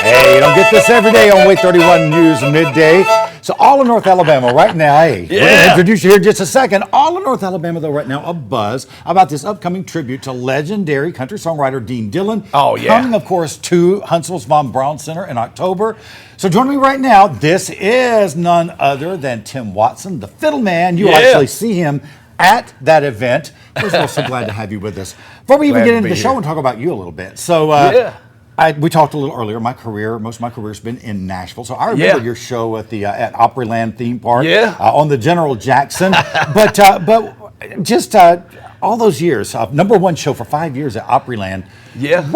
Hey, you don't get this every day on Wait 31 News Midday. So all of North Alabama right now, hey, we're going to introduce you here in just a second. All of North Alabama, though, right now, a buzz about this upcoming tribute to legendary country songwriter Dean Dillon. Oh, yeah. Coming, of course, to Huntsville's Von Braun Center in October. So joining me right now, this is none other than Tim Watson, the Fiddle Man. You will actually see him at that event. First of all, so glad to have you with us. Before we even get into the show and talk about you a little bit. So, we talked a little earlier. Most of my career has been in Nashville. So I remember your show at the at Opryland theme park on the General Jackson. but just all those years, number one show for 5 years at Opryland. Yeah.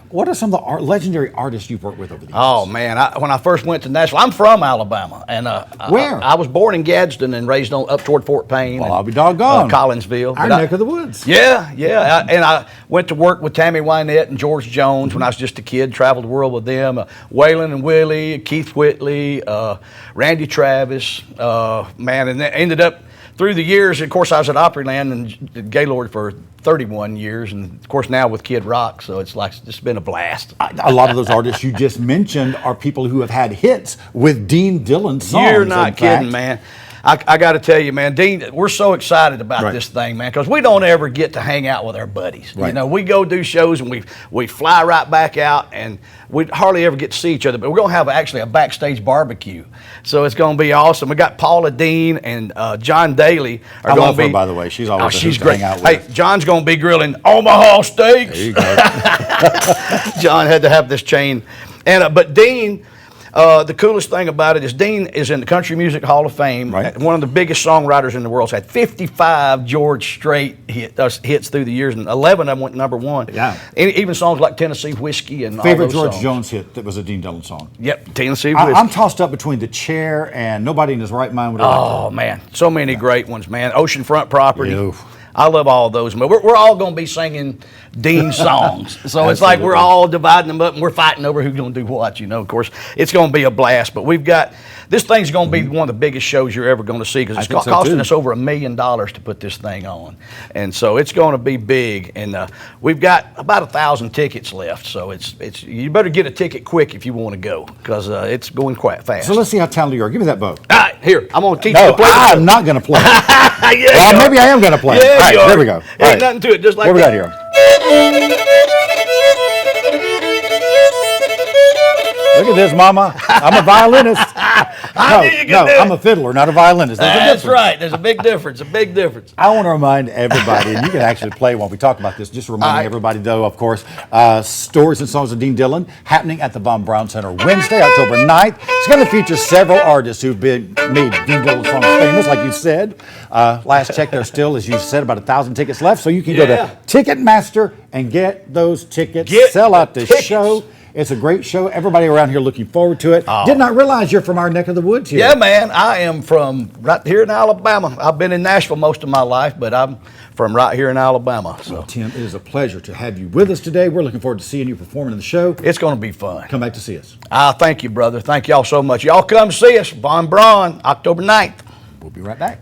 What are some of the legendary artists you've worked with over the years? Oh, man. When I first went to Nashville, I'm from Alabama. And where? I was born in Gadsden and raised up toward Fort Payne. Well, I'll be doggone. Collinsville. Our neck of the woods. Yeah. And I went to work with Tammy Wynette and George Jones when I was just a kid, traveled the world with them. Waylon and Willie, Keith Whitley, Randy Travis. And they ended up through the years. Of course, I was at Opryland and Gaylord for 31 years, and of course now with Kid Rock, so it's been a blast. A lot of those artists you just mentioned are people who have had hits with Dean Dillon songs. You're not kidding, man. I got to tell you, man, Dean, we're so excited about this thing, man, because we don't ever get to hang out with our buddies. You know, we go do shows and we fly right back out, and we hardly ever get to see each other. But we're going to have actually a backstage barbecue, so it's going to be awesome. We got Paula Dean and John Daly are going to be. Her, by the way, she's always she's great. Hang out with. Hey, John's going to be grilling Omaha steaks. There you go. John had to have this chain, and but Dean. The coolest thing about it is Dean is in the Country Music Hall of Fame. One of the biggest songwriters in the world. He's had 55 George Strait hits through the years, and 11 of them went number one. Yeah. Even songs like Tennessee Whiskey and favorite all those George songs. Jones hit that was a Dean Dillon song. Yep, Tennessee Whiskey. I'm tossed up between The Chair and Nobody in His Right Mind Would Ever. Oh man, so many great ones, man. Oceanfront Property. Ew. I love all those. But we're all going to be singing Dean songs. So it's like we're all dividing them up and we're fighting over who's going to do what, Of course, it's going to be a blast. But this thing's going to be one of the biggest shows you're ever going to see because it's costing us over $1 million to put this thing on. And so it's going to be big. And we've got about 1,000 tickets left. So you better get a ticket quick if you want to go because it's going quite fast. So let's see how talented you are. Give me that bow. All right, here. I'm going to teach you to play. I'm not going to play. Well, maybe I am going to play. Yeah, all right, there we go. Ain't nothing to it, just like what we got here? Look at this, Mama. I'm a violinist. I'm a fiddler, not a violinist. That's right. There's a big difference. I want to remind everybody, and you can actually play while we talk about this, just reminding everybody, though, of course, Stories and Songs of Dean Dillon, happening at the Von Braun Center Wednesday, October 9th. It's going to feature several artists who've made Dean Dillon songs famous, like you said. Last check, there's still, as you said, about 1,000 tickets left, so you can go to Ticketmaster and get those tickets. Sell out this show. It's a great show. Everybody around here looking forward to it. Did not realize you're from our neck of the woods here. Yeah, man. I am from right here in Alabama. I've been in Nashville most of my life, but I'm from right here in Alabama. So, well, Tim, it is a pleasure to have you with us today. We're looking forward to seeing you performing in the show. It's going to be fun. Come back to see us. Thank you, brother. Thank y'all so much. Y'all come see us. Von Braun, October 9th. We'll be right back.